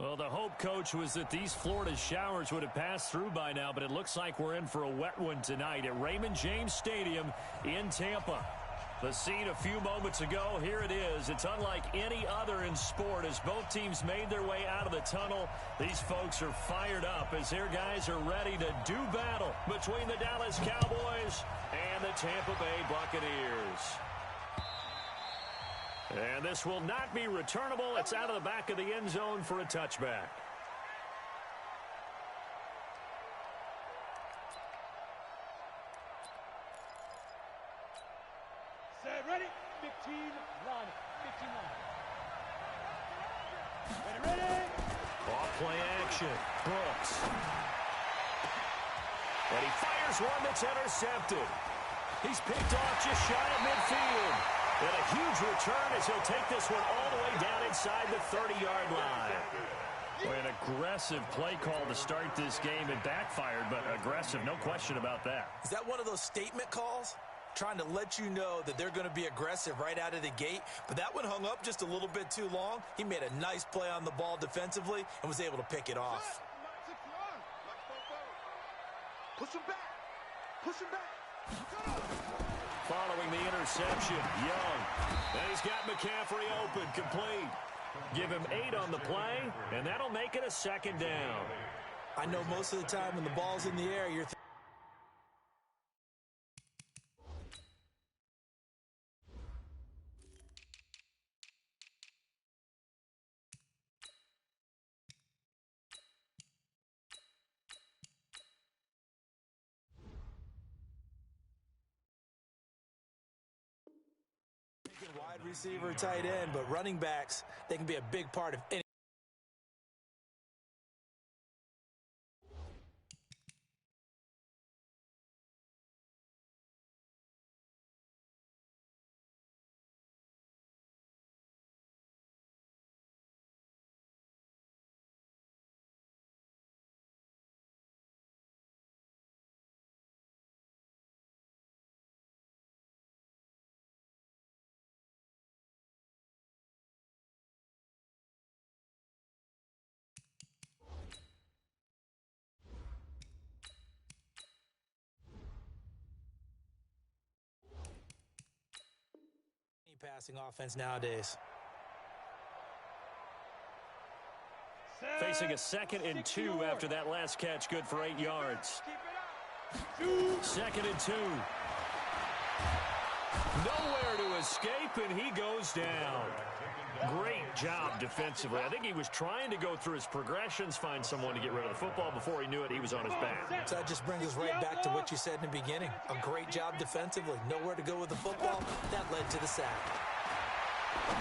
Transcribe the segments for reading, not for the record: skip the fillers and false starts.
Well, the hope, Coach, was that these Florida showers would have passed through by now, but it looks like we're in for a wet one tonight at Raymond James Stadium in Tampa. The scene a few moments ago, here it is. It's unlike any other in sport as both teams made their way out of the tunnel. These folks are fired up as their guys are ready to do battle between the Dallas Cowboys and the Tampa Bay Buccaneers. And this will not be returnable. It's out of the back of the end zone for a touchback. Set, ready? 15, run. 15, run. Ready? Off play action. Brooks. And he fires one that's intercepted. He's picked off just shy of midfield. And a huge return as he'll take this one all the way down inside the 30-yard line. An aggressive play call to start this game. It backfired, but aggressive, no question about that. Is that one of those statement calls? Trying to let you know that they're going to be aggressive right out of the gate. But that one hung up just a little bit too long. He made a nice play on the ball defensively and was able to pick it off. Push him back. Push him back. Following the interception, Young. And he's got McCaffrey open, complete. Give him 8 on the play, and that'll make it a second down. I know most of the time when the ball's in the air, you're wide receiver, tight end, but running backs, they can be a big part of any. Passing offense nowadays. Facing a 2nd and 2 after that last catch, good for 8 yards. 2nd and 2. Nowhere to escape, and he goes down. Great job defensively. I think he was trying to go through his progressions, find someone to get rid of the football. Before he knew it, he was on his back. So that just brings us right back to what you said in the beginning. A great job defensively. Nowhere to go with the football. That led to the sack.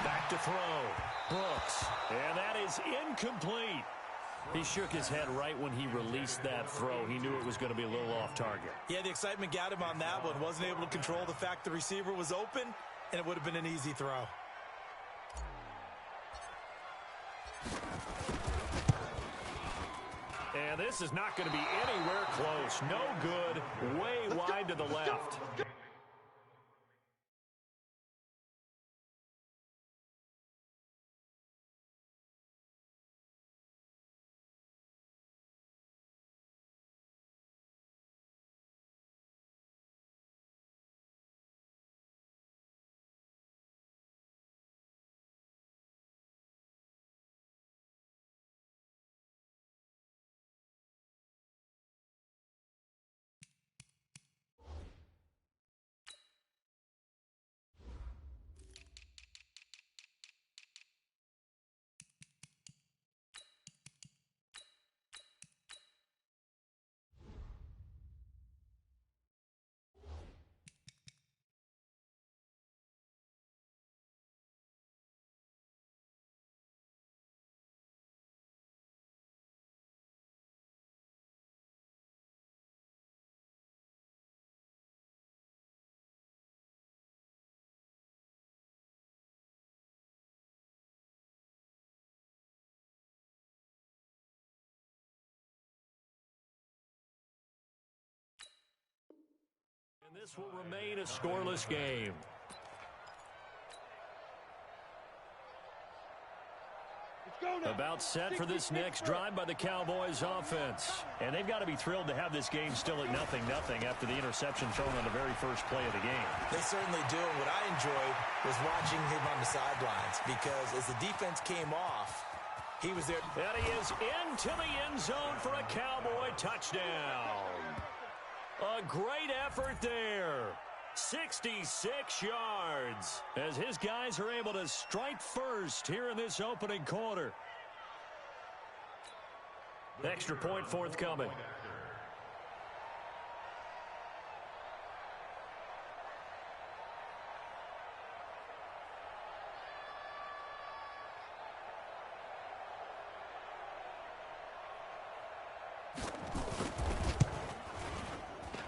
Back to throw. Brooks. And that is incomplete. He shook his head right when he released that throw. He knew it was going to be a little off target. Yeah, the excitement got him on that one. Wasn't able to control the fact the receiver was open, and it would have been an easy throw. And this is not going to be anywhere close. No good. Way wide to the left. And this will remain a scoreless game. About set for this next drive by the Cowboys offense. And they've got to be thrilled to have this game still at 0-0 after the interception thrown on the very first play of the game. They certainly do. And what I enjoyed was watching him on the sidelines because as the defense came off, he was there. And he is into the end zone for a Cowboy touchdown. A great effort there. 66 yards as his guys are able to strike first here in this opening quarter. Extra point forthcoming.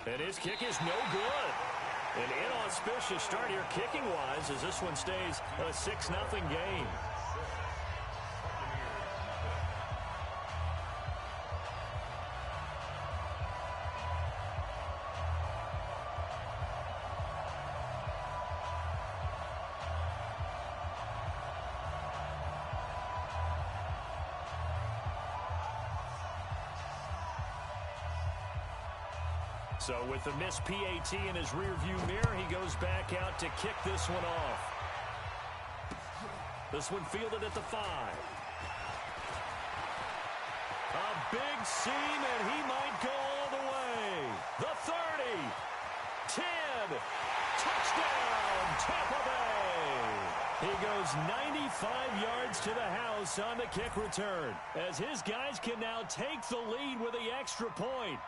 And his kick is no good. An inauspicious start here kicking-wise as this one stays a 6-0 game. So with the missed PAT in his rearview mirror, he goes back out to kick this one off. This one fielded at the 5. A big seam, and he might go all the way. The 30. 10. Touchdown, Tampa Bay. He goes 95 yards to the house on the kick return, as his guys can now take the lead with the extra point.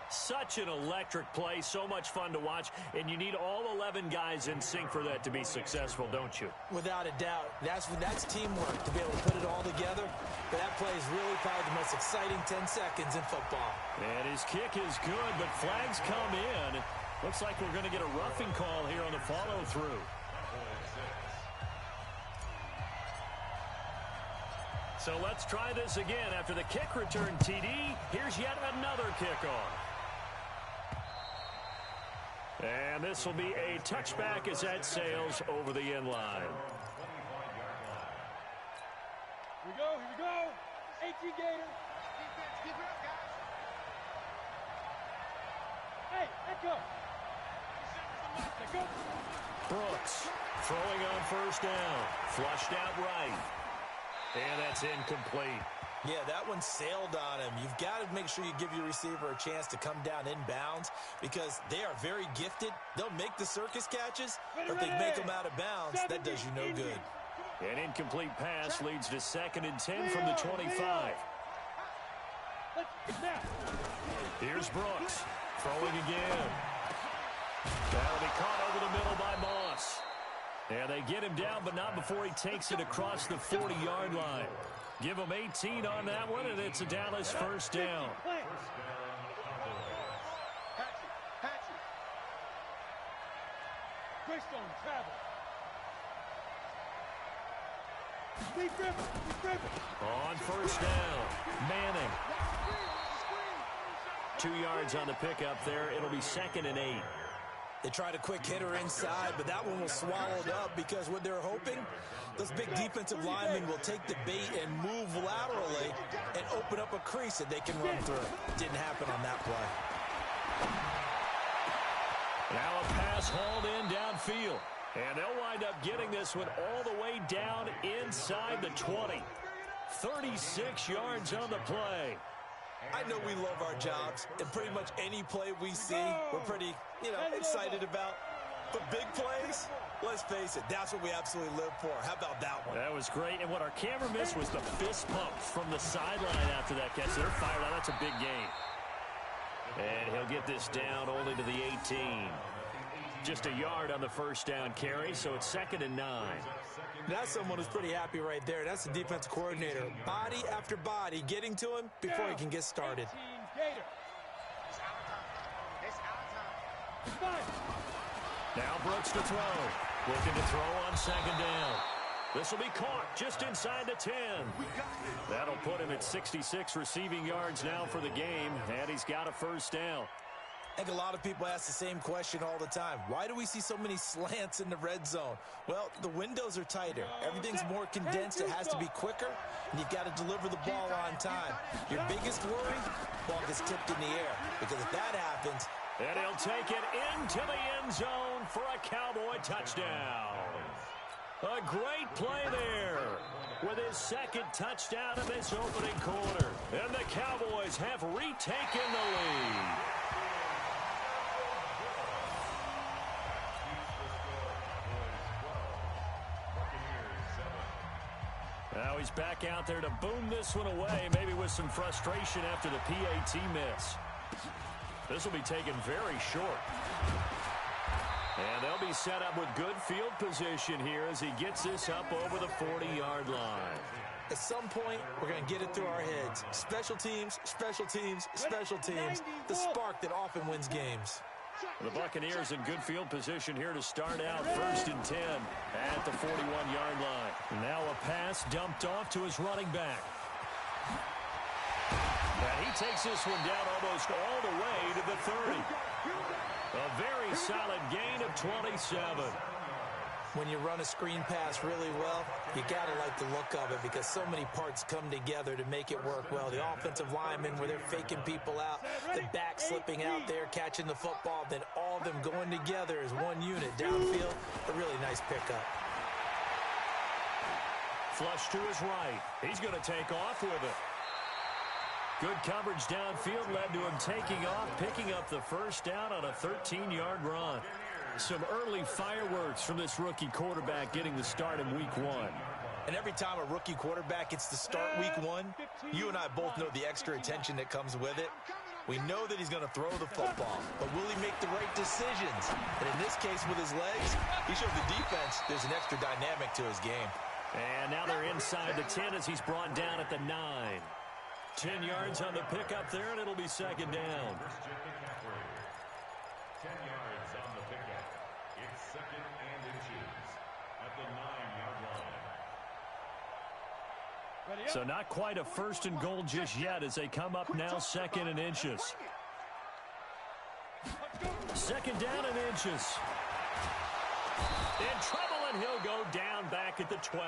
Such an electric play, so much fun to watch, and you need all 11 guys in sync for that to be successful, don't you? Without a doubt. That's teamwork to be able to put it all together. But that play is really probably the most exciting 10 seconds in football. And his kick is good, but flags come in. Looks like we're going to get a roughing call here on the follow-through. So let's try this again. After the kick return, TD, here's yet another kickoff. And this will be a touchback as that sails over the end line. Here we go. 18 Gator. Defense, keep it up, guys. Hey, let go. Brooks throwing on first down. Flushed out right. And that's incomplete. Yeah, that one sailed on him. You've got to make sure you give your receiver a chance to come down inbounds because they are very gifted. They'll make the circus catches, but if they make them out of bounds, that does you no good. An incomplete pass leads to 2nd and 10 from the 25. Here's Brooks throwing again. That'll be caught over the middle by Moss. And they get him down, but not before he takes it across the 40-yard line. Give him 18 on that one, and it's a Dallas first down. On first down, Manning. 2 yards on the pickup there. It'll be 2nd and 8. They tried a quick hitter inside, but that one was swallowed up because what they're hoping, those big defensive linemen will take the bait and move laterally and open up a crease that they can run through. Didn't happen on that play. Now a pass hauled in downfield. And they'll wind up getting this one all the way down inside the 20. 36 yards on the play. I know we love our jobs, and pretty much any play we see, we're pretty, excited about. But big plays, let's face it, that's what we absolutely live for. How about that one? That was great, and what our camera missed was the fist pump from the sideline after that catch. They're fired out. That's a big game. And he'll get this down only to the 18. Just a yard on the first down carry, so it's 2nd and 9. That's someone who's pretty happy right there. That's the defense coordinator. Body after body getting to him before he can get started. Now Brooks to throw. Looking to throw on 2nd down. This will be caught just inside the 10. That'll put him at 66 receiving yards now for the game, and he's got a first down. I think a lot of people ask the same question all the time. Why do we see so many slants in the red zone? Well, the windows are tighter. Everything's more condensed. It has to be quicker, and you've got to deliver the ball on time. Your biggest worry, ball gets tipped in the air, because if that happens... And he'll take it into the end zone for a Cowboy touchdown. A great play there with his second touchdown of this opening quarter. And the Cowboys have retaken the lead. Now he's back out there to boom this one away, maybe with some frustration after the PAT miss. This will be taken very short. And they'll be set up with good field position here as he gets this up over the 40-yard line. At some point, we're going to get it through our heads. Special teams, special teams, special teams. The spark that often wins games. The Buccaneers in good field position here to start out 1st and 10 at the 41-yard line. Now a pass dumped off to his running back. And he takes this one down almost all the way to the 30. A very solid gain of 27. When you run a screen pass really well, you got to like the look of it because so many parts come together to make it work well. The offensive linemen, where they're faking people out, the back slipping out there, catching the football, then all of them going together as one unit downfield. A really nice pickup. Flush to his right. He's going to take off with it. Good coverage downfield led to him taking off, picking up the first down on a 13-yard run. Some early fireworks from this rookie quarterback getting the start in week 1. And every time a rookie quarterback gets to start week 1, you and I both know the extra attention that comes with it. We know that he's going to throw the football, but will he make the right decisions? And in this case, with his legs, he showed the defense there's an extra dynamic to his game. And now they're inside the 10 as he's brought down at the 9. 10 yards on the pickup there, and it'll be second down. 10 yards on the pickup. It's second and inches at the 9-yard line. So not quite a 1st and goal just yet as they come up now 2nd and inches. 2nd down and inches. In trouble, and he'll go down back at the 12.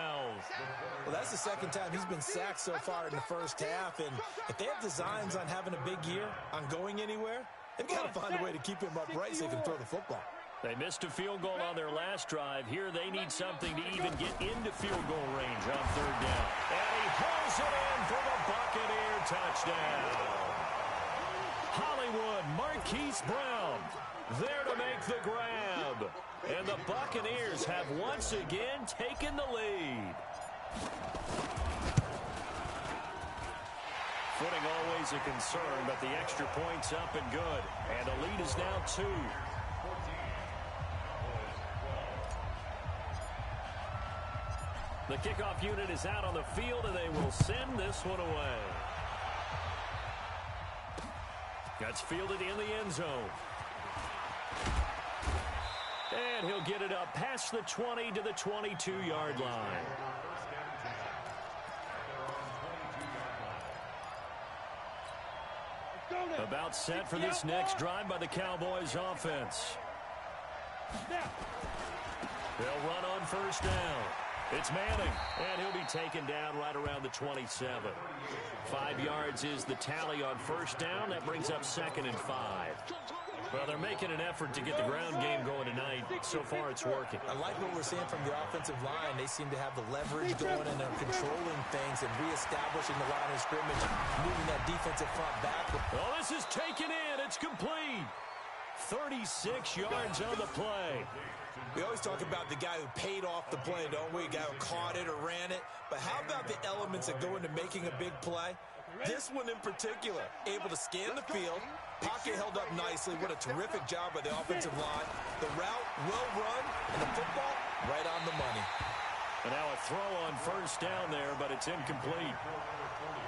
Well, that's the second time he's been sacked so far in the first half, and if they have designs on having a big year, on going anywhere, they've got to find a way to keep him upright so they can throw the football. They missed a field goal on their last drive. Here they need something to even get into field goal range on 3rd down. And he hauls it in for the Buccaneer touchdown. Hollywood Marquise Brown there to make the grab. And the Buccaneers have once again taken the lead. Footing always a concern, but the extra point's up and good. And the lead is now 2. The kickoff unit is out on the field, and they will send this one away. That's fielded in the end zone. And he'll get it up past the 20 to the 22-yard line. About set for this next drive by the Cowboys offense. They'll run on 1st down. It's Manning, and he'll be taken down right around the 27. 5 yards is the tally on 1st down. That brings up 2nd and 5. Well, they're making an effort to get the ground game going tonight. So far, it's working. I like what we're seeing from the offensive line. They seem to have the leverage going, and they're controlling things and reestablishing the line of scrimmage, moving that defensive front back. Oh, this is taken in. It's complete. 36 yards on the play. We always talk about the guy who paid off the play, don't we? The guy who caught it or ran it. But how about the elements that go into making a big play? This one in particular, able to scan the field, pocket held up nicely. What a terrific job by the offensive line. The route well run, and the football right on the money. And now a throw on 1st down there, but it's incomplete.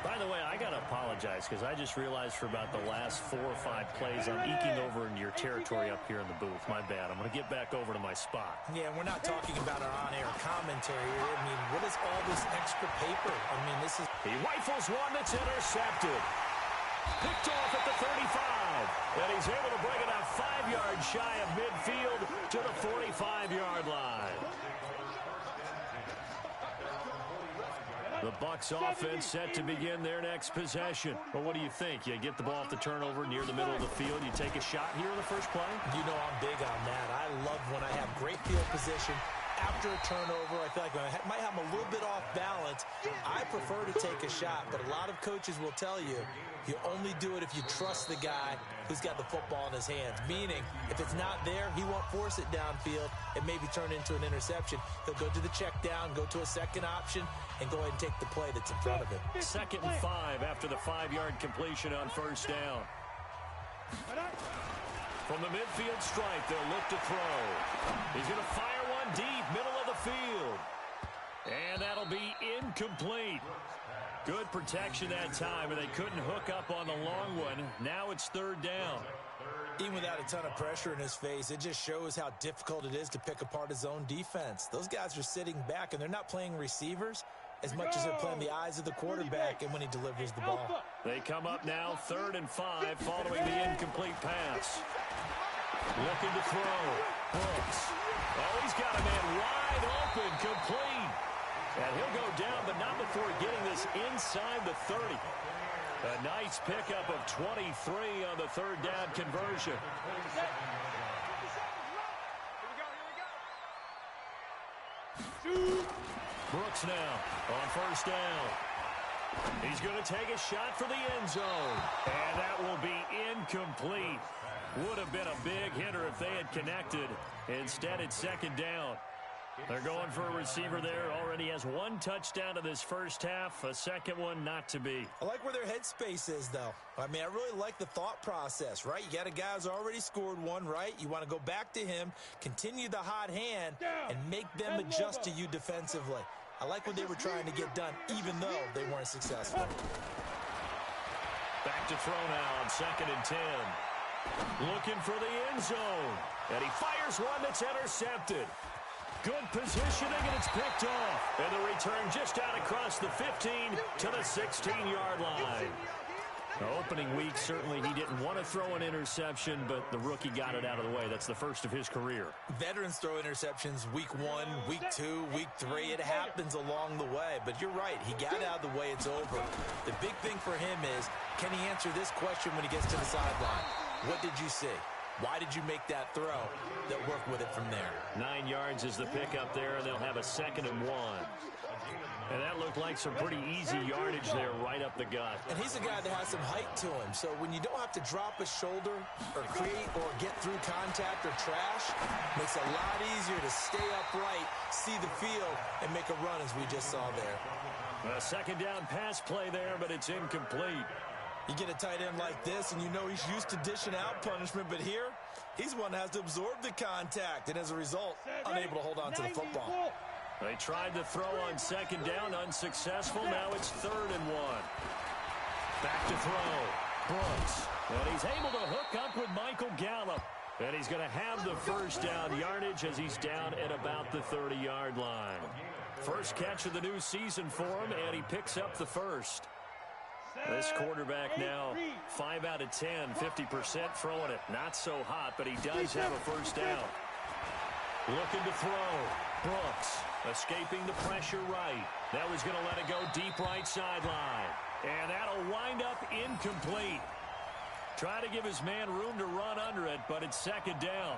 By the way, I got to apologize because I just realized for about the last 4 or 5 plays I'm eking over into your territory up here in the booth. My bad. I'm going to get back over to my spot. Yeah, we're not talking about our on-air commentary. I mean, what is all this extra paper? I mean, this is... He rifles one that's intercepted. Picked off at the 35. And he's able to bring it out 5 yards shy of midfield to the 45-yard line. The Bucs offense set to begin their next possession. But what do you think? You get the ball off the turnover near the middle of the field. You take a shot here in the first play? You know I'm big on that. I love when I have great field position. After a turnover, I feel like I might have them a little bit off balance. I prefer to take a shot, but a lot of coaches will tell you, you only do it if you trust the guy who's got the football in his hands. Meaning, if it's not there, he won't force it downfield and maybe turn into an interception. He'll go to the check down, go to a second option, and go ahead and take the play that's in front of him. 2nd and 5 after the 5-yard completion on first down. From the midfield stripe, they'll look to throw. He's going to fire one deep, middle of the field. And that'll be incomplete. Good protection that time, and they couldn't hook up on the long one. Now it's 3rd down. Even without a ton of pressure in his face, it just shows how difficult it is to pick apart his own defense. Those guys are sitting back, and they're not playing receivers as much as they're playing the eyes of the quarterback and when he delivers the ball. They come up now 3rd and 5 following the incomplete pass. Looking to throw. Brooks. Oh, he's got a man wide open, complete. And he'll go down, but not before getting this inside the 30. A nice pickup of 23 on the 3rd down conversion. Brooks now on first down. He's going to take a shot for the end zone. And that will be incomplete. Would have been a big hitter if they had connected. Instead, it's 2nd down. They're going for a receiver there. Already has 1 touchdown in this first half. A second one not to be. I like where their headspace is, though. I mean, I really like the thought process, right? You got a guy who's already scored one, right? You want to go back to him, continue the hot hand, and make them adjust to you defensively. I like what they were trying to get done, even though they weren't successful. Back to throw now on 2nd and 10. Looking for the end zone. And he fires one that's intercepted. Good positioning, and it's picked off. And the return just out across the 15 to the 16-yard line. Now, opening week, certainly he didn't want to throw an interception, but the rookie got it out of the way. That's the first of his career. Veterans throw interceptions week 1, week 2, week 3. It happens along the way. But you're right. He got it out of the way. It's over. The big thing for him is, can he answer this question when he gets to the sideline? What did you see? Why did you make that throw? They'll work with it from there. 9 yards is the pickup there, and they'll have a 2nd and 1. And that looked like some pretty easy yardage there right up the gut. And he's a guy that has some height to him. So when you don't have to drop a shoulder or create or get through contact or trash, makes it a lot easier to stay upright, see the field, and make a run as we just saw there. A 2nd down pass play there, but it's incomplete. You get a tight end like this, and you know he's used to dishing out punishment, but here, he's one that has to absorb the contact, and as a result, unable to hold on to the football. They tried to throw on 2nd down, unsuccessful. Now it's 3rd and 1. Back to throw. Brooks. And he's able to hook up with Michael Gallup. And he's going to have the first down yardage as he's down at about the 30-yard line. First catch of the new season for him, and he picks up the first. This quarterback now 5 out of 10, 50% throwing it. Not so hot, but he does have a first down. Looking to throw. Brooks escaping the pressure right. Now he's going to let it go deep right sideline. And that'll wind up incomplete. Try to give his man room to run under it, but it's 2nd down.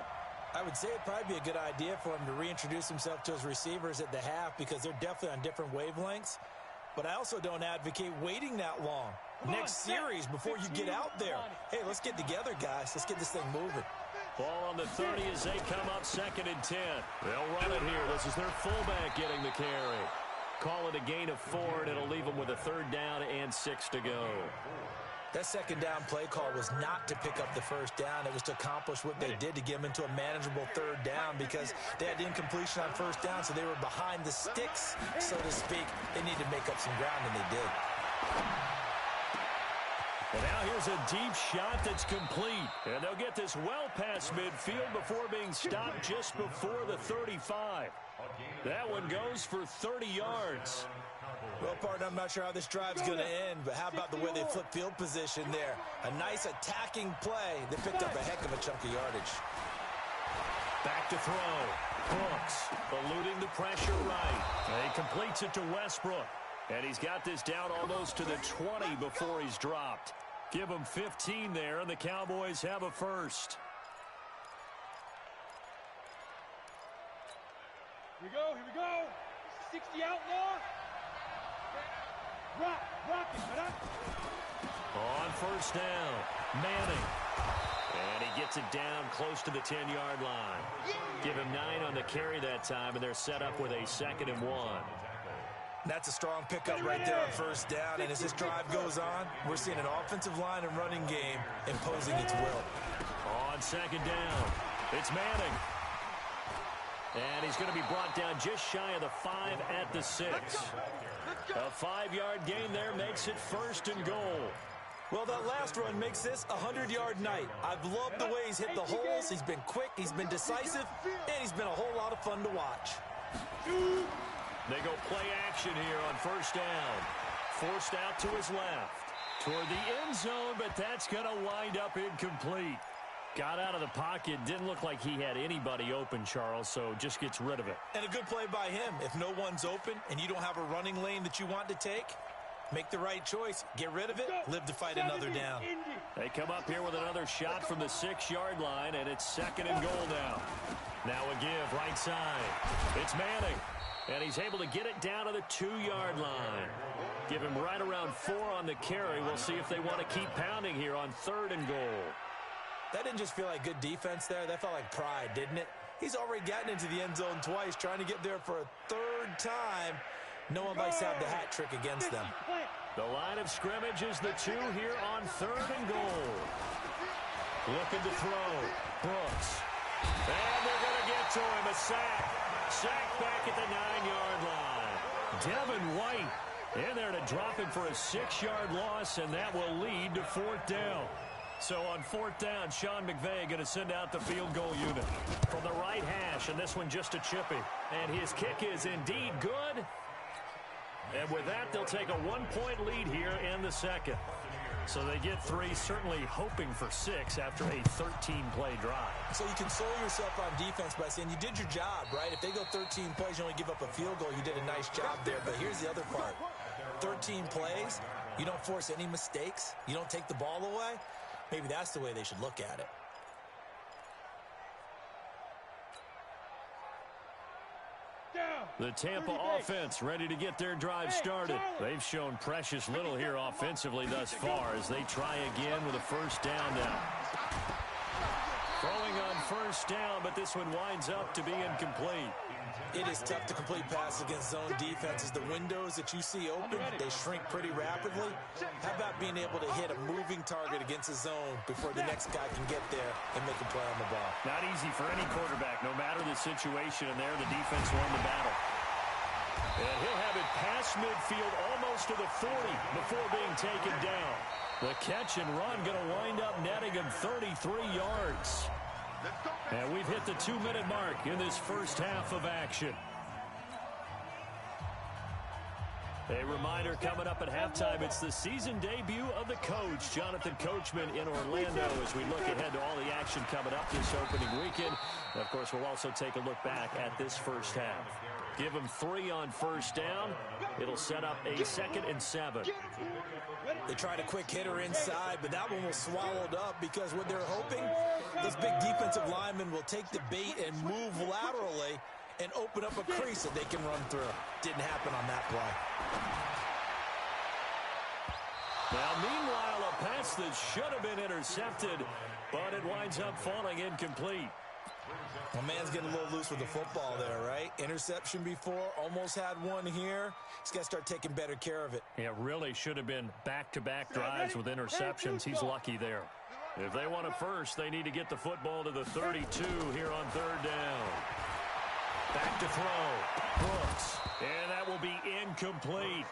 I would say it'd probably be a good idea for him to reintroduce himself to his receivers at the half because they're definitely on different wavelengths. But I also don't advocate waiting that long. Next series before you get out there. Hey, let's get together, guys. Let's get this thing moving. Ball on the 30 as they come up 2nd and 10. They'll run it here. This is their fullback getting the carry. Call it a gain of 4, and it'll leave them with a 3rd down and 6 to go. That 2nd down play call was not to pick up the first down. It was to accomplish what they did to get them into a manageable 3rd down because they had the incompletion on first down, so they were behind the sticks, so to speak. They needed to make up some ground, and they did. And now here's a deep shot that's complete. And they'll get this well past midfield before being stopped just before the 35. That one goes for 30 yards. Well, partner, I'm not sure how this drive's going to end, but how about the way they flip field position there? A nice attacking play. They picked up a heck of a chunk of yardage. Back to throw. Brooks eluding the pressure right. And he completes it to Westbrook. And he's got this down almost to the 20 before he's dropped. Give him 15 there, and the Cowboys have a first. Here we go, here we go. 60 outlaw. Rock it, On first down, Manning. And he gets it down close to the 10-yard line. Give him 9 on the carry that time, and they're set up with a 2nd and 1. That's a strong pickup right there on first down, and as this drive goes on, we're seeing an offensive line and running game imposing its will. On 2nd down, it's Manning. And he's going to be brought down just shy of the 5 at the 6. A 5-yard gain there makes it 1st and goal. Well, that last run makes this a 100-yard night. I've loved the way he's hit the holes. He's been quick, he's been decisive, and he's been a whole lot of fun to watch. They go play action here on first down. Forced out to his left. Toward the end zone, but that's going to wind up incomplete. Got out of the pocket. Didn't look like he had anybody open, Charles, so just gets rid of it. And a good play by him. If no one's open and you don't have a running lane that you want to take, make the right choice. Get rid of it. Live to fight another down. They come up here with another shot from the 6-yard line, and it's 2nd and goal now. Now a give right side. It's Manning. And he's able to get it down to the 2-yard line. Give him right around 4 on the carry. We'll see if they want to keep pounding here on 3rd and goal. That didn't just feel like good defense there. That felt like pride, didn't it? He's already gotten into the end zone twice, trying to get there for a 3rd time. No one likes to have the hat trick against them. The line of scrimmage is the 2 here on 3rd and goal. Looking to throw. Brooks. And they're going to get to him. A sack. Sack back at the 9-yard line. Devin White in there to drop him for a 6-yard loss, and that will lead to 4th down. So on 4th down, Sean McVay going to send out the field goal unit from the right hash, and this one just a chippy. And his kick is indeed good. And with that, they'll take a 1-point lead here in the 2nd. So they get 3, certainly hoping for 6 after a 13-play drive. So you console yourself on defense by saying you did your job, right? If they go 13 plays, you only give up a field goal, you did a nice job there. But here's the other part. 13 plays, you don't force any mistakes, you don't take the ball away. Maybe that's the way they should look at it. The Tampa offense ready to get their drive started. They've shown precious little here offensively thus far as they try again with a 1st down now. Throwing on 1st down, but this one winds up to be incomplete. It is tough to complete passes against zone defenses. The windows that you see open, they shrink pretty rapidly. How about being able to hit a moving target against a zone before the next guy can get there and make a play on the ball? Not easy for any quarterback, no matter the situation, and there the defense won the battle. And he'll have it past midfield almost to the 40 before being taken down. The catch and run going to wind up netting him 33 yards. And we've hit the 2-minute mark in this first half of action. A reminder coming up at halftime, it's the season debut of the coach, Jonathan Coachman, in Orlando, as we look ahead to all the action coming up this opening weekend. And of course, we'll also take a look back at this first half. Give them 3 on 1st down. It'll set up a 2nd and 7. They tried a quick hitter inside, but that one was swallowed up because what they're hoping, those big defensive linemen will take the bait and move laterally and open up a crease that they can run through. Didn't happen on that play. Now, meanwhile, a pass that should have been intercepted, but it winds up falling incomplete. Well, man's getting a little loose with the football there, right? Interception before, almost had one here. He's got to start taking better care of it. It really should have been back-to-back drives with interceptions. He's lucky there. If they want a first, they need to get the football to the 32 here on 3rd down. Back to throw. Brooks. And that will be incomplete.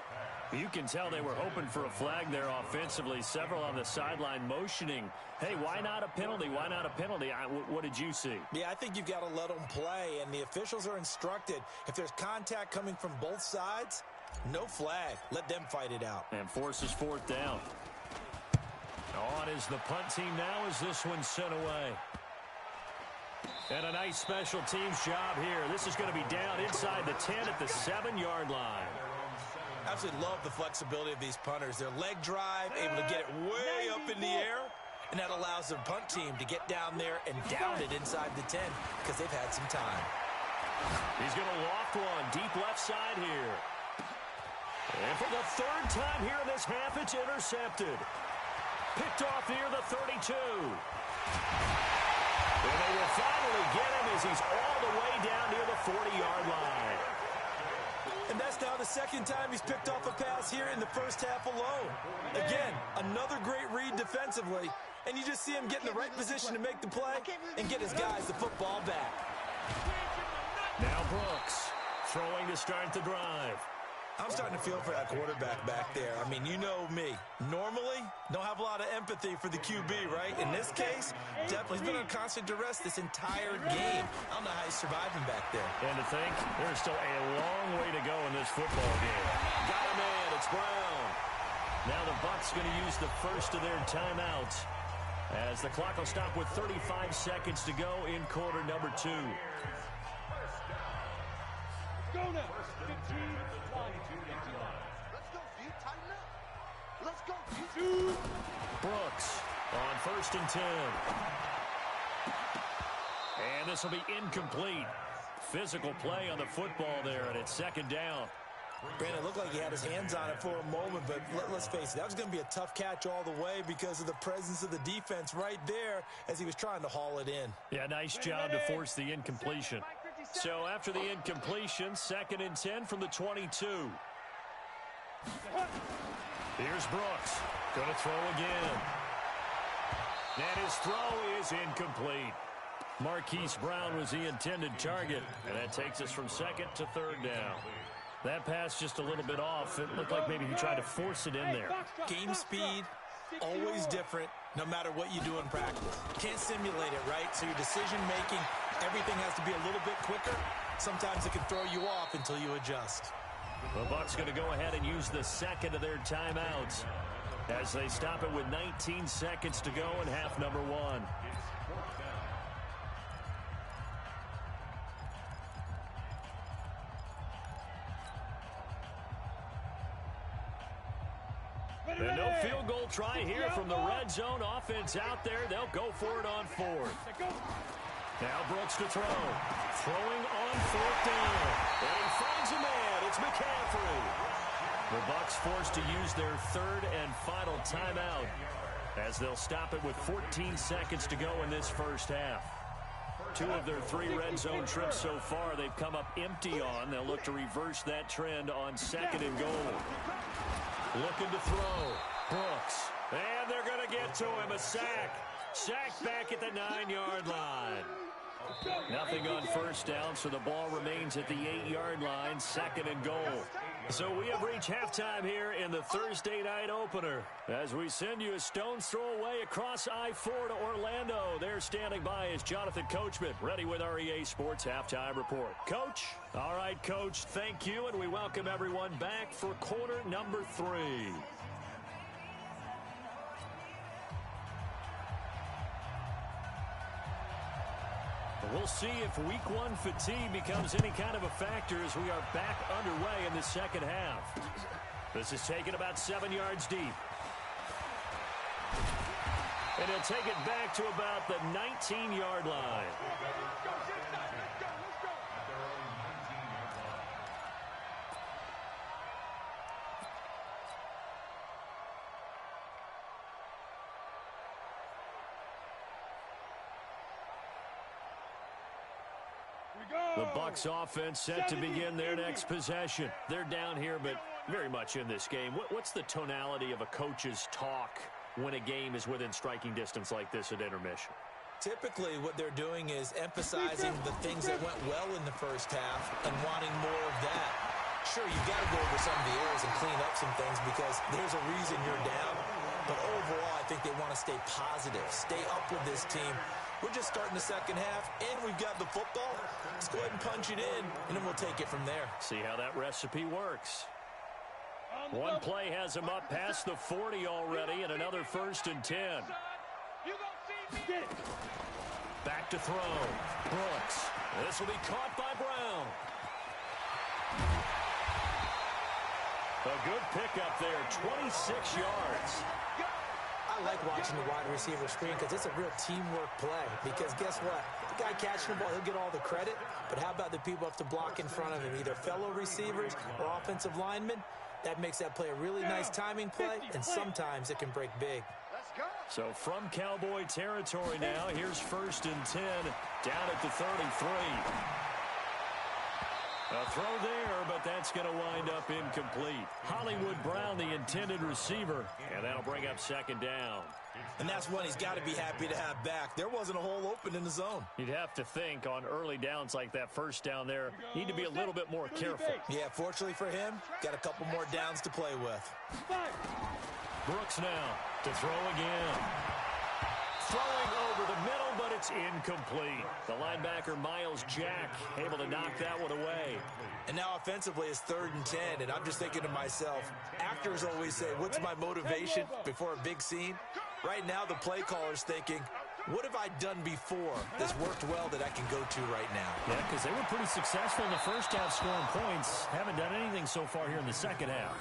You can tell they were hoping for a flag there offensively. Several on the sideline motioning, hey, why not a penalty? Why not a penalty? What did you see? Yeah, I think you've got to let them play, and the officials are instructed. If there's contact coming from both sides, no flag. Let them fight it out. And forces fourth down. On is the punt team now as this one's sent away. And a nice special teams job here. This is going to be down inside the 10 at the 7-yard line. Absolutely love the flexibility of these punters. Their leg drive, able to get it way up in the air, and that allows their punt team to get down there and down it inside the 10 because they've had some time. He's going to loft one deep left side here. And for the third time here in this half, it's intercepted. Picked off near the 32. And they will finally get him as he's all the way down near the 40-yard line. And that's now the second time he's picked off a pass here in the first half alone. Again, another great read defensively, and you just see him get in the right position to make the play and get his guys the football back. Now Brooks throwing to start the drive. I'm starting to feel for that quarterback back there. I mean, you know me. Normally, don't have a lot of empathy for the QB, right? In this case, definitely he's been under constant duress this entire game. I don't know how he's surviving back there. And to think, there's still a long way to go in this football game. Got him in. It's Brown. Now the Bucs going to use the first of their timeouts as the clock will stop with 35 seconds to go in quarter number 2. Go now. 15. Let's go. Brooks on first and 10. And this will be incomplete. Physical play on the football there, and it's second down. Brandon, it looked like he had his hands on it for a moment, but let's face it, that was going to be a tough catch all the way because of the presence of the defense right there as he was trying to haul it in. Yeah, nice job to force the incompletion. So after the incompletion, second and 10 from the 22. Here's Brooks. Going to throw again. And his throw is incomplete. Marquise Brown was the intended target. And that takes us from second to third down. That pass just a little bit off. It looked like maybe he tried to force it in there. Game speed, always different, no matter what you do in practice. Can't simulate it, right? So your decision-making, everything has to be a little bit quicker. Sometimes it can throw you off until you adjust. The Bucs going to go ahead and use the second of their timeouts as they stop it with 19 seconds to go in half number 1. And no field goal try here from the red zone. Offense out there. They'll go for it on fourth. Now Brooks to throw. Throwing on fourth down. And he finds a man. It's McCaffrey. The Bucs forced to use their third and final timeout as they'll stop it with 14 seconds to go in this first half. 2 of their 3 red zone trips so far they've come up empty on. They'll look to reverse that trend on second and goal. Looking to throw. Brooks. And they're going to get to him. A sack. Sack back at the 9-yard line. Nothing on first down, so the ball remains at the 8-yard line, second and goal. So we have reached halftime here in the Thursday night opener as we send you a stone's throw away across I-4 to Orlando. There standing by is Jonathan Coachman, ready with our EA Sports Halftime Report. Coach? All right, Coach, thank you, and we welcome everyone back for quarter number 3. We'll see if week 1 fatigue becomes any kind of a factor as we are back underway in the second half. This is taken about 7 yards deep. And he'll take it back to about the 19-yard line. The Bucs offense set to begin their next possession. They're down here, but very much in this game. What's the tonality of a coach's talk when a game is within striking distance like this at intermission? Typically, what they're doing is emphasizing the things that went well in the first half and wanting more of that. Sure, you've got to go over some of the errors and clean up some things because there's a reason you're down. But overall, I think they want to stay positive, stay up with this team. We're just starting the second half, and we've got the football. Let's go ahead and punch it in, and then we'll take it from there. See how that recipe works. One play has him up past the 40 already, and another 1st and 10. Back to throw. Brooks. This will be caught by Brown. A good pickup there, 26 yards. I like watching the wide receiver screen because it's a real teamwork play. Because guess what? The guy catching the ball, he'll get all the credit. But how about the people have to block in front of him, either fellow receivers or offensive linemen? That makes that play a really nice timing play, and sometimes it can break big. So from Cowboy territory now, here's 1st and 10 down at the 33. A throw there, but that's going to wind up incomplete. Hollywood Brown, the intended receiver, and that'll bring up 2nd down. And that's one he's got to be happy to have back. There wasn't a hole open in the zone. You'd have to think on early downs like that first down there, need to be a little bit more careful. Yeah, fortunately for him, got a couple more downs to play with. Brooks now to throw again. Throwing over the middle, but it's incomplete. The linebacker, Miles Jack, able to knock that one away. And now offensively, it's 3rd and 10, and I'm just thinking to myself, actors always say, what's my motivation before a big scene? Right now, the play caller's thinking, what have I done before that's worked well that I can go to right now? Yeah, because they were pretty successful in the first half scoring points. Haven't done anything so far here in the second half.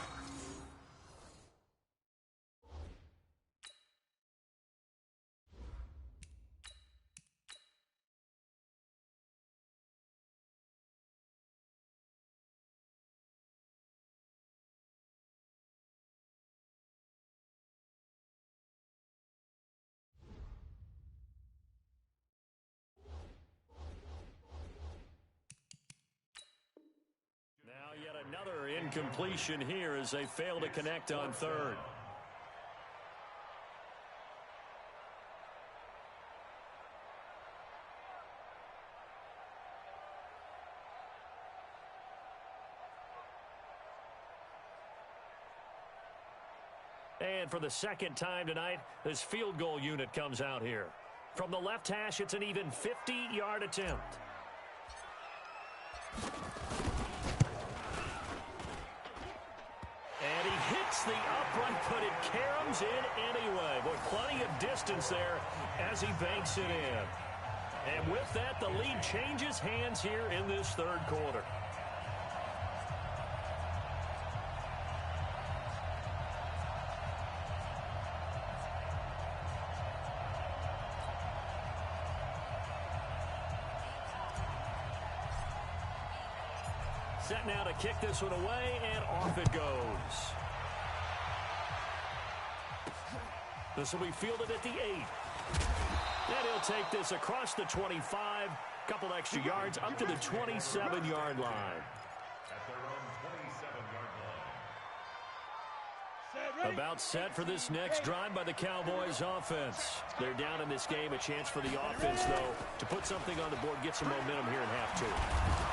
Another incompletion here as they fail to connect on 3rd. And for the 2nd time tonight, this field goal unit comes out here. From the left hash, it's an even 50-yard attempt. And he hits the upright, but it caroms in anyway. Boy, plenty of distance there as he banks it in. And with that, the lead changes hands here in this 3rd quarter. Set now to kick this one away, and off it goes. This will be fielded at the 8. And he'll take this across the 25, couple extra yards, up to the 27-yard line. About set for this next drive by the Cowboys offense. They're down in this game. A chance for the offense, though, to put something on the board, get some momentum here in half 2.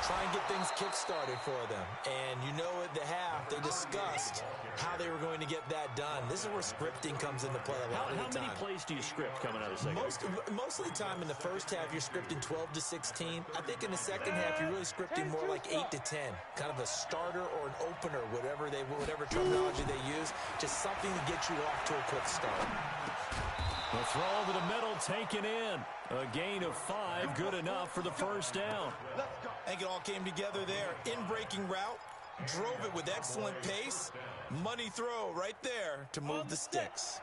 Try and get things kick-started for them. And you know at the half, they discussed how they were going to get that done. This is where scripting comes into play a lot of the time. How many plays do you script coming out of the second half? Most of the time in the first half, you're scripting 12 to 16. I think in the second half, you're really scripting more like 8 to 10. Kind of a starter or an opener, whatever terminology they use. Just something to get you off to a quick start. The throw over the middle, taken in. A gain of 5, good enough for the 1st down. I think it all came together there. In-breaking route, drove it with excellent pace. Money throw right there to move the sticks.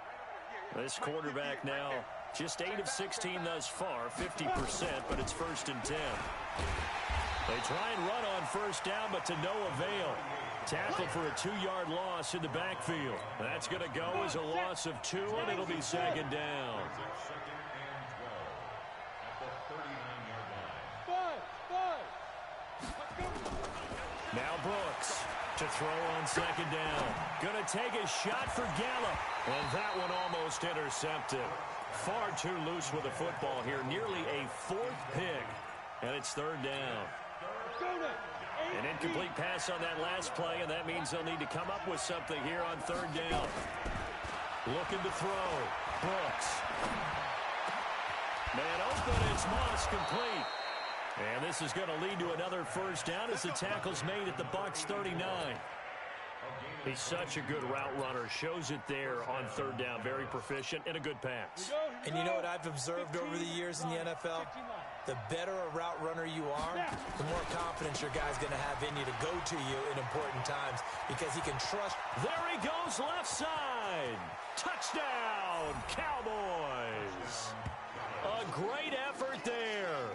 This quarterback now just 8 of 16 thus far, 50%, but it's 1st and 10. They try and run on 1st down, but to no avail. Tackle for a 2-yard loss in the backfield. That's going to go as a loss of 2, and it'll be 2nd down. Now Brooks to throw on 2nd down. Going to take a shot for Gallup, and that one almost intercepted. Far too loose with the football here. Nearly a fourth pick. And it's third down. An incomplete pass on that last play, and that means they'll need to come up with something here on third down. Looking to throw. Brooks. Man open, it's Moss, complete. And this is going to lead to another first down as the tackle's made at the Bucs 39. He's such a good route runner. Shows it there on third down. Very proficient and a good pass. And you know what I've observed over the years in the NFL? The better a route runner you are, the more confidence your guy's going to have in you to go to you in important times because he can trust. There he goes, left side. Touchdown, Cowboys. A great effort there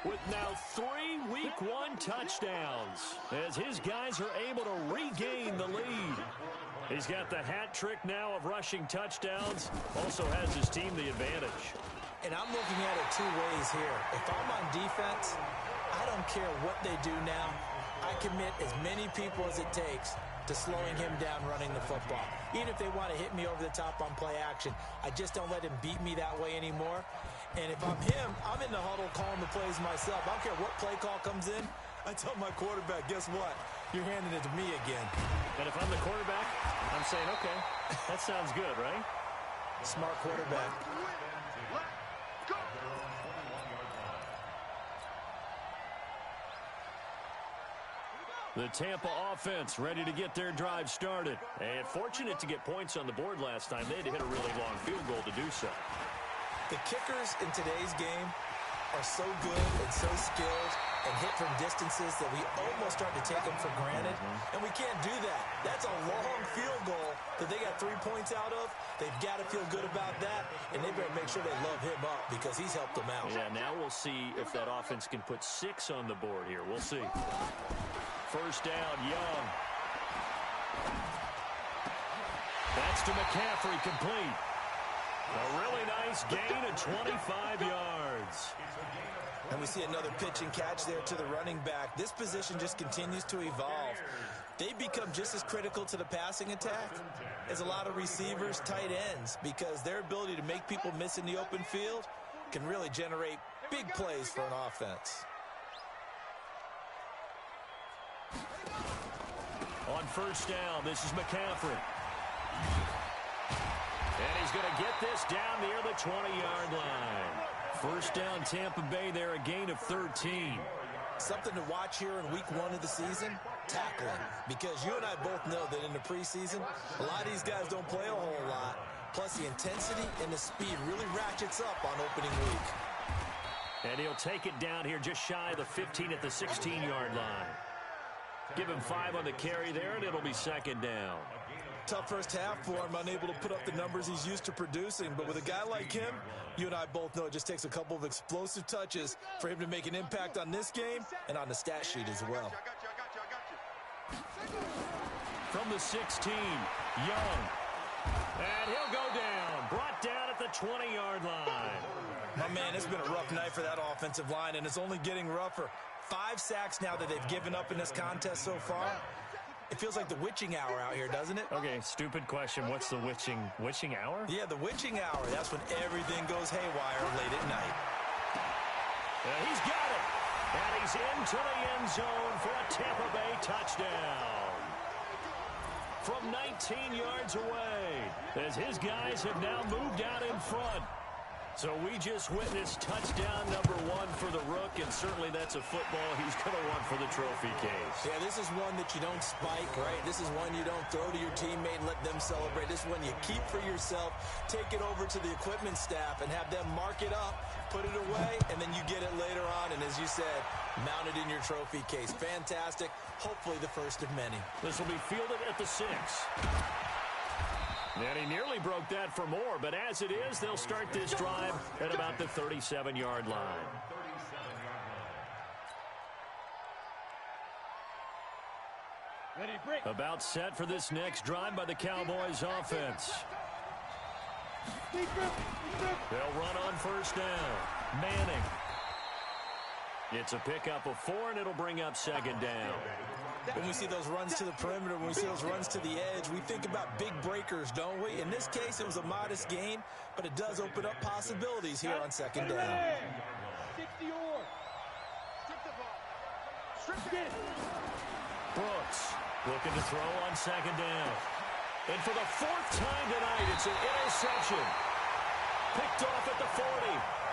with now 3 Week 1 touchdowns as his guys are able to regain the lead. He's got the hat trick now of rushing touchdowns. Also has his team the advantage. And I'm looking at it 2 ways here. If I'm on defense, I don't care what they do now. I commit as many people as it takes to slowing him down running the football. Even if they want to hit me over the top on play action, I just don't let him beat me that way anymore. And if I'm him, I'm in the huddle calling the plays myself. I don't care what play call comes in. I tell my quarterback, guess what? You're handing it to me again. And if I'm the quarterback, I'm saying, okay, that sounds good, right? Smart quarterback. The Tampa offense ready to get their drive started. And fortunate to get points on the board last time. They had to hit a really long field goal to do so. The kickers in today's game are so good and so skilled and hit from distances that we almost start to take them for granted. And we can't do that. That's a long field goal that they got 3 points out of. They've got to feel good about that, and they better make sure they love him up because he's helped them out. Yeah, now we'll see if that offense can put 6 on the board here. We'll see. First down, Young. That's to McCaffrey, complete. A really nice gain of 25 yards. And we see another pitch and catch there to the running back. This position just continues to evolve. They become just as critical to the passing attack as a lot of receivers, tight ends, because their ability to make people miss in the open field can really generate big plays for an offense. On first down, this is McCaffrey. And he's going to get this down near the 20-yard line. First down, Tampa Bay there, a gain of 13. Something to watch here in week 1 of the season, tackling. Because you and I both know that in the preseason, a lot of these guys don't play a whole lot. Plus, the intensity and the speed really ratchets up on opening week. And he'll take it down here just shy of the 15 at the 16-yard line. Give him 5 on the carry there, and it'll be second down. Tough first half for him, unable to put up the numbers he's used to producing. But with a guy like him, you and I both know it just takes a couple of explosive touches for him to make an impact on this game and on the stat sheet as well. From the 16, Young. And he'll go down. Brought down at the 20-yard line. My man, it's been a rough night for that offensive line, and it's only getting rougher. 5 sacks now that they've given up in this contest so far. It feels like the witching hour out here, doesn't it? Okay, stupid question. What's the witching hour? Yeah, the witching hour. That's when everything goes haywire late at night. He's got it. And he's into the end zone for a Tampa Bay touchdown. From 19 yards away, as his guys have now moved out in front. So we just witnessed touchdown number 1 for the Rook, and certainly that's a football he's going to want for the trophy case. Yeah, this is one that you don't spike, right? This is one you don't throw to your teammate and let them celebrate. This is one you keep for yourself, take it over to the equipment staff and have them mark it up, put it away, and then you get it later on. And as you said, mount it in your trophy case. Fantastic. Hopefully the first of many. This will be fielded at the 6. And he nearly broke that for more, but as it is, they'll start this drive at about the 37-yard line. About set for this next drive by the Cowboys offense. They'll run on first down. Manning. It's a pickup of 4, and it'll bring up second down. When we see those runs to the perimeter, when we see those runs to the edge, we think about big breakers, don't we? In this case, it was a modest gain, but it does open up possibilities here on second down. 60 or. Strip the ball. Strip it. Brooks looking to throw on second down. And for the fourth time tonight, it's an interception. Picked off at the 40.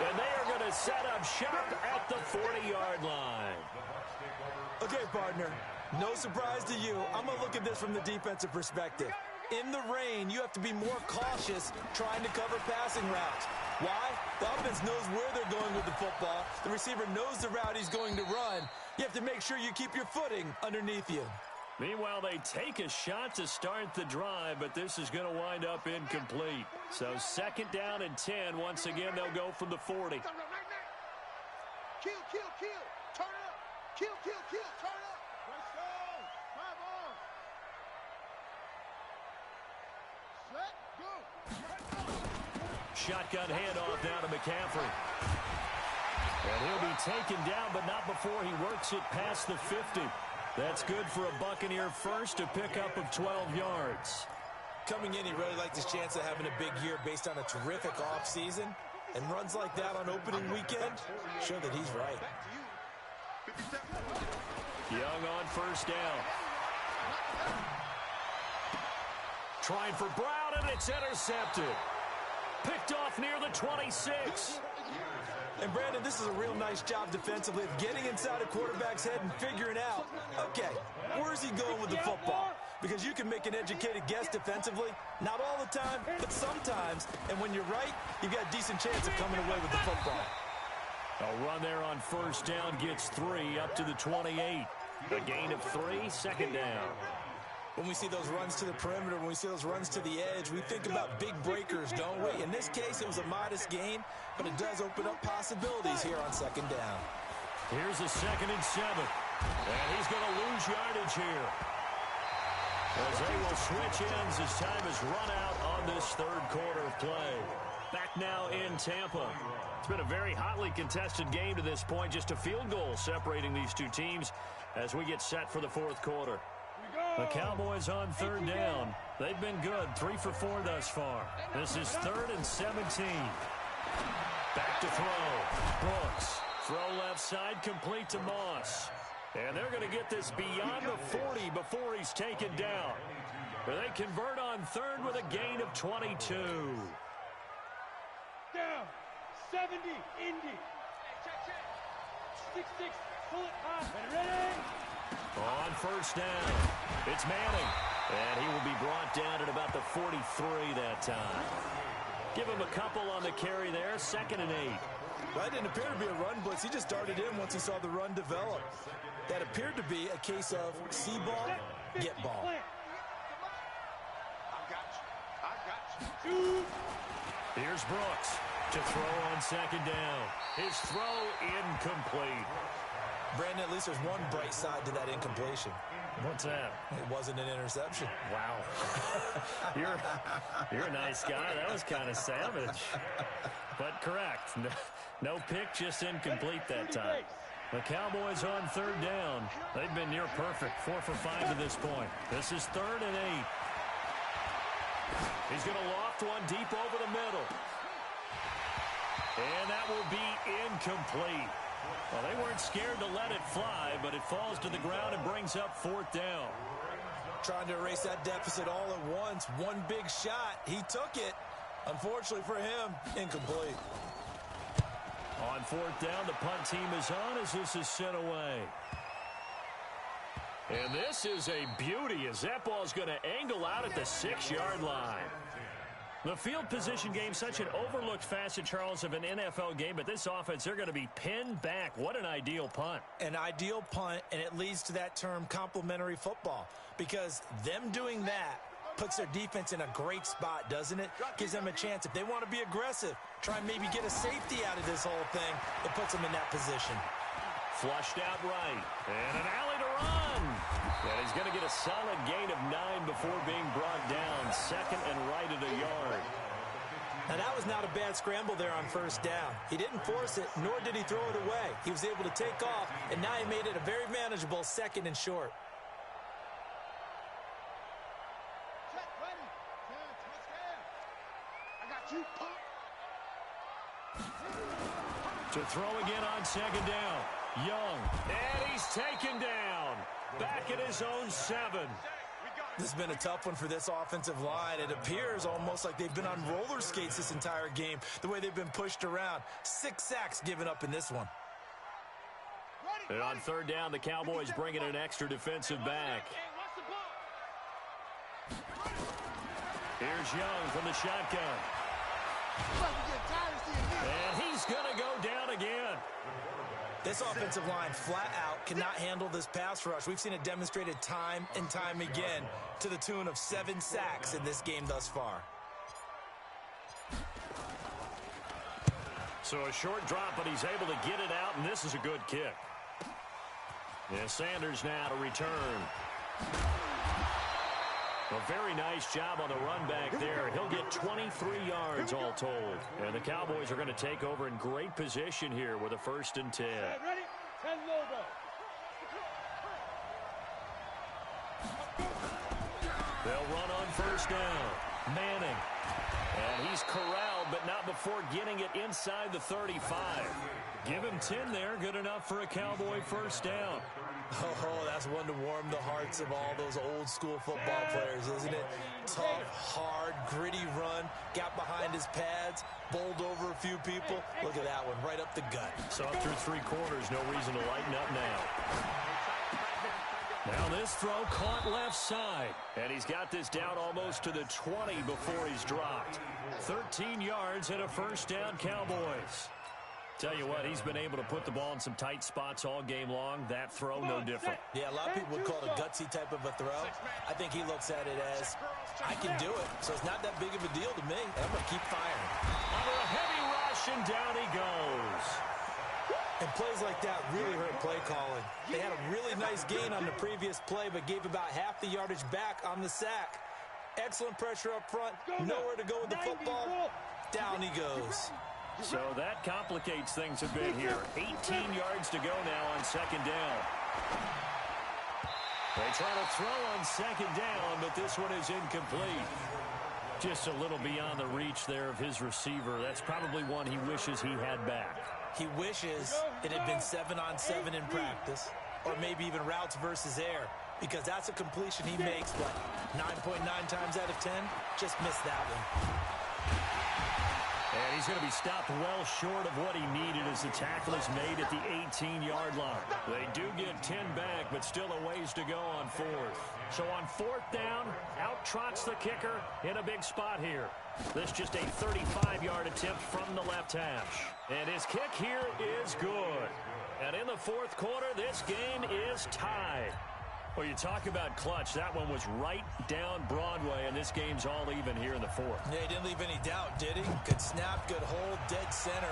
And they are going to set up shop at the 40-yard line. Okay, partner. No surprise to you. I'm going to look at this from the defensive perspective. In the rain, you have to be more cautious trying to cover passing routes. Why? The offense knows where they're going with the football. The receiver knows the route he's going to run. You have to make sure you keep your footing underneath you. Meanwhile, they take a shot to start the drive, but this is going to wind up incomplete. So second down and 10. Once again, they'll go from the 40. Kill, kill, kill. Turn up. Kill, kill, kill. Turn up. Let's go. 5 on. Set, go. Shotgun handoff now to McCaffrey. And he'll be taken down, but not before he works it past the 50. That's good for a Buccaneer first, a pickup of 12 yards. Coming in, he really liked his chance of having a big year based on a terrific offseason. And runs like that on opening weekend show that he's right. Young on first down. Trying for Brown, and it's intercepted. Picked off near the 26. And, Brandon, this is a real nice job defensively of getting inside a quarterback's head and figuring out, okay, where's he going with the football? Because you can make an educated guess defensively, not all the time, but sometimes. And when you're right, you've got a decent chance of coming away with the football. A run there on first down gets 3 up to the 28. A gain of 3, second down. When we see those runs to the perimeter, when we see those runs to the edge, we think about big breakers, don't we? In this case, it was a modest gain, but it does open up possibilities here on second down. Here's a 2nd and 7. And he's going to lose yardage here, as they will switch ends as time is run out on this third quarter of play. Back now in Tampa. It's been a very hotly contested game to this point. Just a field goal separating these two teams as we get set for the fourth quarter. The Cowboys on third down. They've been good, 3 for 4 thus far. This is 3rd and 17. Back to throw. Brooks. Throw left side, complete to Moss. And they're going to get this beyond the 40 before he's taken down. But they convert on third with a gain of 22. Down. 70. Indy. 6-6. Pull it high. Ready? On first down, it's Manning. And he will be brought down at about the 43 that time. Give him a couple on the carry there, 2nd and 8. That didn't appear to be a run blitz. He just darted in once he saw the run develop. That appeared to be a case of see ball, get ball. I got you. Here's Brooks to throw on second down. His throw incomplete. Brandon, at least there's one bright side to that incompletion. What's that? It wasn't an interception. Wow. You're a nice guy. That was kind of savage. But correct. No pick, just incomplete that time. The Cowboys on third down. They've been near perfect, 4 for 5 to this point. This is 3rd and 8. He's going to loft one deep over the middle. And that will be incomplete. Well, they weren't scared to let it fly, but it falls to the ground and brings up 4th down. Trying to erase that deficit all at once. One big shot. He took it. Unfortunately for him, incomplete. On 4th down, the punt team is on as this is sent away. And this is a beauty as that ball is going to angle out at the 6-yard line. The field position game, such an overlooked facet, Charles, of an NFL game, but this offense, they're going to be pinned back. What an ideal punt. An ideal punt, and it leads to that term complementary football, because them doing that puts their defense in a great spot, doesn't it? Gives them a chance. If they want to be aggressive, try and maybe get a safety out of this whole thing, it puts them in that position. Flushed out right, and an alley to run. And he's going to get a solid gain of 9 before being brought down. 2nd and right at a yard. Now, that was not a bad scramble there on first down. He didn't force it, nor did he throw it away. He was able to take off, and now he made it a very manageable 2nd and short. To throw again on second down. Young. And he's taken down. Back at his own 7. This has been a tough one for this offensive line. It appears almost like they've been on roller skates this entire game, the way they've been pushed around. 6 sacks given up in this one. And on third down, the Cowboys bring in an extra defensive back. Here's Young from the shotgun. And he's going to go down again. This offensive line flat out cannot handle this pass rush. We've seen it demonstrated time and time again to the tune of 7 sacks in this game thus far. So a short drop, but he's able to get it out, and this is a good kick. And Sanders now to return. A very nice job on the run back there. He'll get 23 yards all told. And the Cowboys are going to take over in great position here with a 1st and 10. Ready? 10 logo. They'll run on 1st down. Manning. And he's corralled, but not before getting it inside the 35. Give him 10 there. Good enough for a Cowboy 1st down. Oh, that's one to warm the hearts of all those old school football players, isn't it? Tough, hard, gritty run, got behind his pads, bowled over a few people. Look at that one, right up the gut. So up through 3 quarters, no reason to lighten up now. Now this throw caught left side. And he's got this down almost to the 20 before he's dropped. 13 yards and a 1st down, Cowboys. Tell you what, he's been able to put the ball in some tight spots all game long. That throw, no different. Yeah, a lot of people would call it a gutsy type of a throw. I think he looks at it as, I can do it, so it's not that big of a deal to me. I'm going to keep firing. Under a heavy rush, and down he goes. And plays like that really hurt play calling. They had a really nice gain on the previous play, but gave about half the yardage back on the sack. Excellent pressure up front. Nowhere to go with the football. Down he goes. So that complicates things a bit here. 18 yards to go now on 2nd down. They try to throw on 2nd down, but this one is incomplete. Just a little beyond the reach there of his receiver. That's probably one he wishes he had back. He wishes it had been 7-on-7 in practice, or maybe even routes versus air, because that's a completion he makes, but 9.9 times out of 10, just missed that one. And he's going to be stopped well short of what he needed as the tackle is made at the 18-yard line. They do get 10 back, but still a ways to go on 4th. So on 4th down, out trots the kicker in a big spot here. This just a 35-yard attempt from the left hash. And his kick here is good. And in the 4th quarter, this game is tied. Well, you talk about clutch. That one was right down Broadway, and this game's all even here in the 4th. Yeah, he didn't leave any doubt, did he? Good snap, good hold, dead center.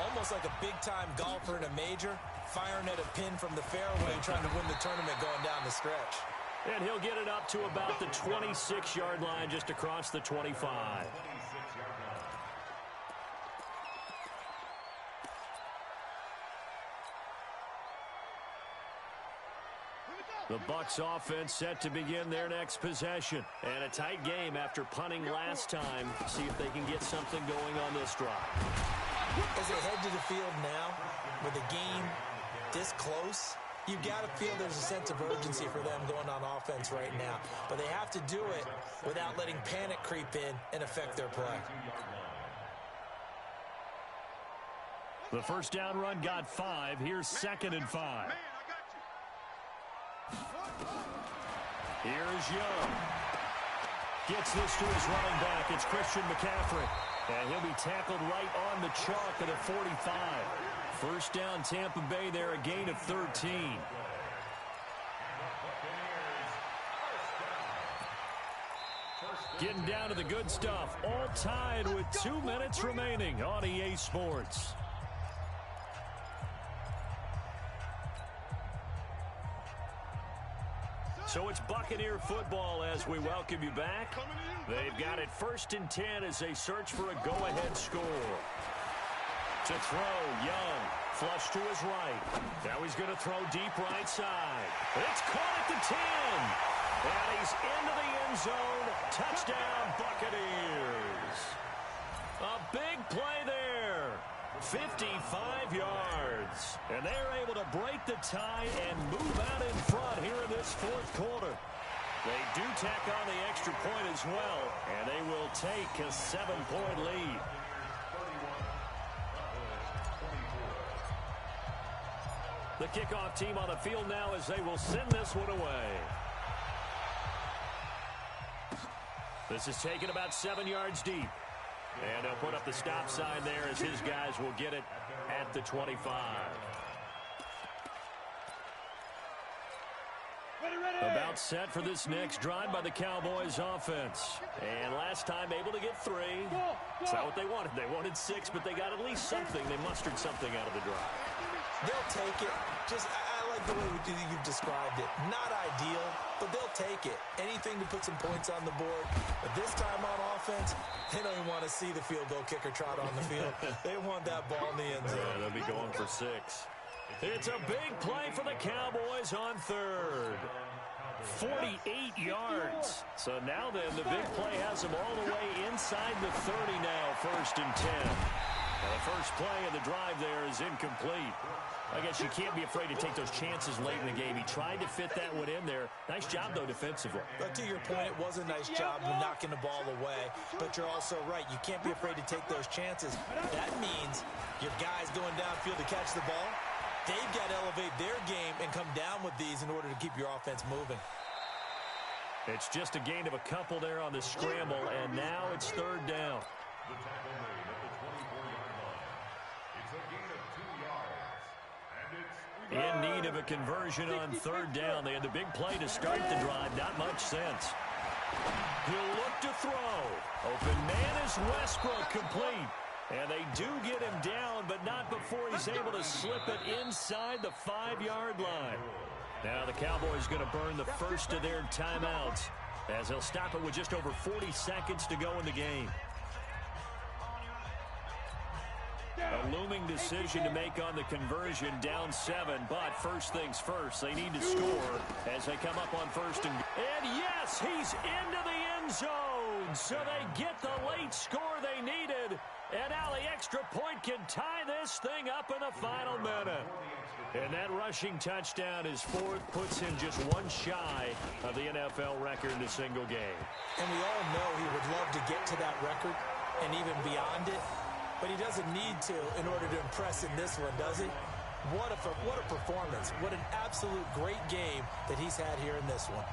Almost like a big-time golfer in a major, firing at a pin from the fairway, trying to win the tournament going down the stretch. And he'll get it up to about the 26-yard line, just across the 25. The Bucs offense set to begin their next possession. And a tight game after punting last time. See if they can get something going on this drive. As they head to the field now, with the game this close, you've got to feel there's a sense of urgency for them going on offense right now. But they have to do it without letting panic creep in and affect their play. The 1st down run got 5. Here's 2nd and 5. Here's Young. Gets this to his running back. It's Christian McCaffrey. And he'll be tackled right on the chalk at a 45. 1st down Tampa Bay there, a gain of 13. Getting down to the good stuff. All tied with 2 minutes remaining on EA Sports. So it's Buccaneer football as we welcome you back. They've got it 1st and 10 as they search for a go-ahead score. To throw, Young. Flush to his right. Now he's going to throw deep right side. It's caught at the 10. And he's into the end zone. Touchdown, Buccaneers. A big play there. 55 yards. And they're able to break the tie and move out in front here in this fourth quarter. They do tack on the extra point as well, and they will take a 7-point lead. The kickoff team on the field now as they will send this one away. This is taken about 7 yards deep. And they'll put up the stop sign there as his guys will get it at the 25. About set for this next drive by the Cowboys offense. And last time able to get 3. It's not what they wanted. They wanted 6, but they got at least something. They mustered something out of the drive. They'll take it. I like the way you've described it. Not ideal, but they'll take it. Anything to put some points on the board. But this time on offense, they don't even want to see the field goal kicker trot on the field. They want that ball in the end zone. Yeah, they'll be going for 6. It's a big play for the Cowboys on third. 48 yards. So now then, the big play has them all the way inside the 30 now, 1st and 10. Now the first play of the drive there is incomplete. I guess you can't be afraid to take those chances late in the game. He tried to fit that one in there. Nice job, though, defensively. But to your point, it was a nice job of knocking the ball away. But you're also right. You can't be afraid to take those chances. That means your guys going downfield to catch the ball, they've got to elevate their game and come down with these in order to keep your offense moving. It's just a gain of a couple there on the scramble, and now it's 3rd down. In need of a conversion on 3rd down. They had the big play to start the drive. Not much sense. He'll look to throw. Open man is Westbrook, complete. And they do get him down, but not before he's able to slip it inside the 5-yard line. Now the Cowboys going to burn the first of their timeouts as they'll stop it with just over 40 seconds to go in the game. A looming decision to make on the conversion, down 7, but first things first, they need to score as they come up on 1st and yes, he's into the end zone, so they get the late score they needed, and now the extra point can tie this thing up in the final minute. And that rushing touchdown is 4th, puts him just 1 shy of the NFL record in a single game. And we all know he would love to get to that record and even beyond it. But he doesn't need to in order to impress in this one, does he? What a performance. What an absolute great game that he's had here in this one.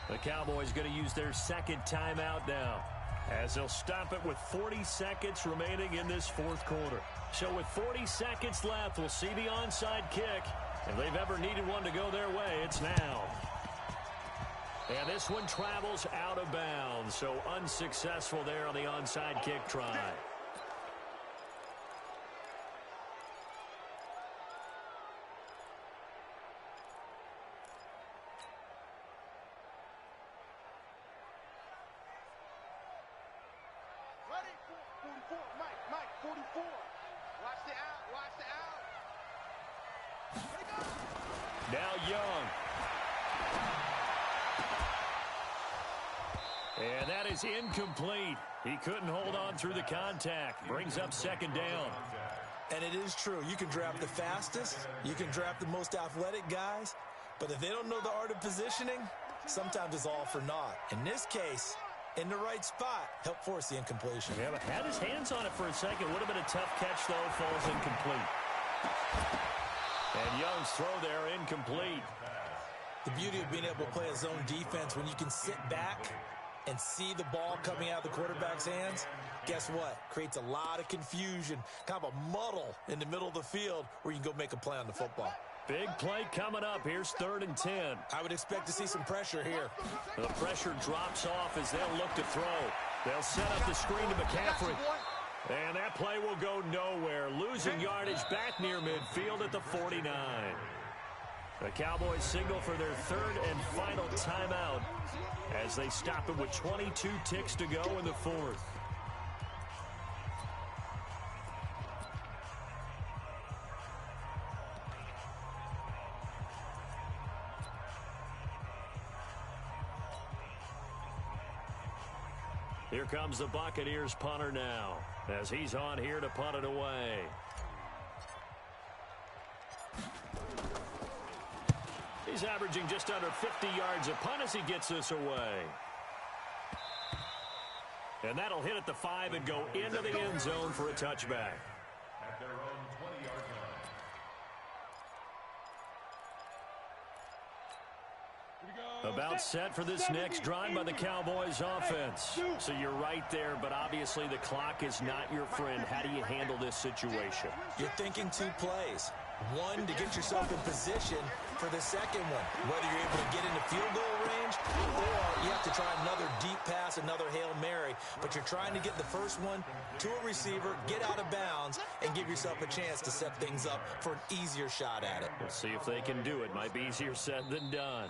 The Cowboys going to use their 2nd timeout now, as they'll stop it with 40 seconds remaining in this 4th quarter. So with 40 seconds left, we'll see the onside kick. If they've ever needed one to go their way, it's now. And this one travels out of bounds, so unsuccessful there on the onside kick try. Mike, 44. Watch the out. Now Young. And that is incomplete. He couldn't hold on through the contact. Brings up 2nd down. And it is true. You can draft the fastest. You can draft the most athletic guys. But if they don't know the art of positioning, sometimes it's all for naught. In this case, in the right spot, help force the incompletion. Yeah, but had his hands on it for a second. Would have been a tough catch, though. Falls incomplete. And Young's throw there incomplete. The beauty of being able to play a zone defense, when you can sit back and see the ball coming out of the quarterback's hands, guess what? Creates a lot of confusion, kind of a muddle in the middle of the field where you can go make a play on the football. Big play coming up. Here's 3rd and 10. I would expect to see some pressure here. The pressure drops off as they'll look to throw. They'll set up the screen to McCaffrey. And that play will go nowhere. Losing yardage back near midfield at the 49. The Cowboys signal for their third and final timeout as they stop it with 22 ticks to go in the fourth. Here comes the Buccaneers punter now as he's on here to punt it away. He's averaging just under 50 yards a punt as he gets this away. And that'll hit at the 5 and go into the end zone for a touchback. At their own 20-yard line. About set for this next drive by the Cowboys offense. So you're right there, but obviously the clock is not your friend. How do you handle this situation? You're thinking 2 plays. One, to get yourself in position for the second one. Whether you're able to get into field goal range or you have to try another deep pass, another Hail Mary. But you're trying to get the first one to a receiver, get out of bounds, and give yourself a chance to set things up for an easier shot at it. We'll see if they can do it. Might be easier said than done.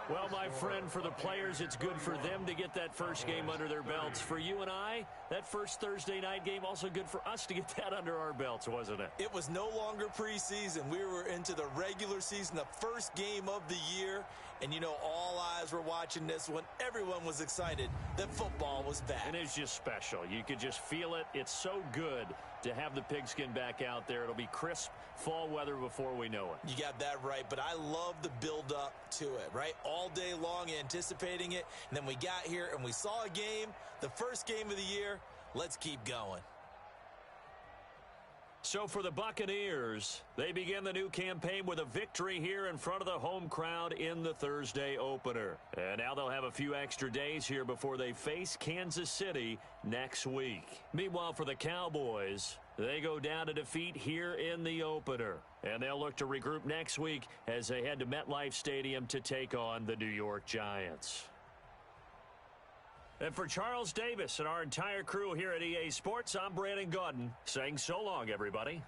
Well, my friend, for the players, it's good for them to get that first game under their belts. For you and I, that first Thursday night game, also good for us to get that under our belts, wasn't it? It was no longer preseason. We were into the regular season, the first game of the year. And, you know, all eyes were watching this one. Everyone was excited that football was back. And it's just special. You could just feel it. It's so good to have the pigskin back out there. It'll be crisp fall weather before we know it. You got that right, but I love the build-up to it, right? All day long anticipating it, and then we got here and we saw a game, the first game of the year. Let's keep going. So for the Buccaneers, they begin the new campaign with a victory here in front of the home crowd in the Thursday opener. And now they'll have a few extra days here before they face Kansas City next week. Meanwhile, for the Cowboys, they go down to defeat here in the opener. And they'll look to regroup next week as they head to MetLife Stadium to take on the New York Giants. And for Charles Davis and our entire crew here at EA Sports, I'm Brandon Gaudin saying so long, everybody.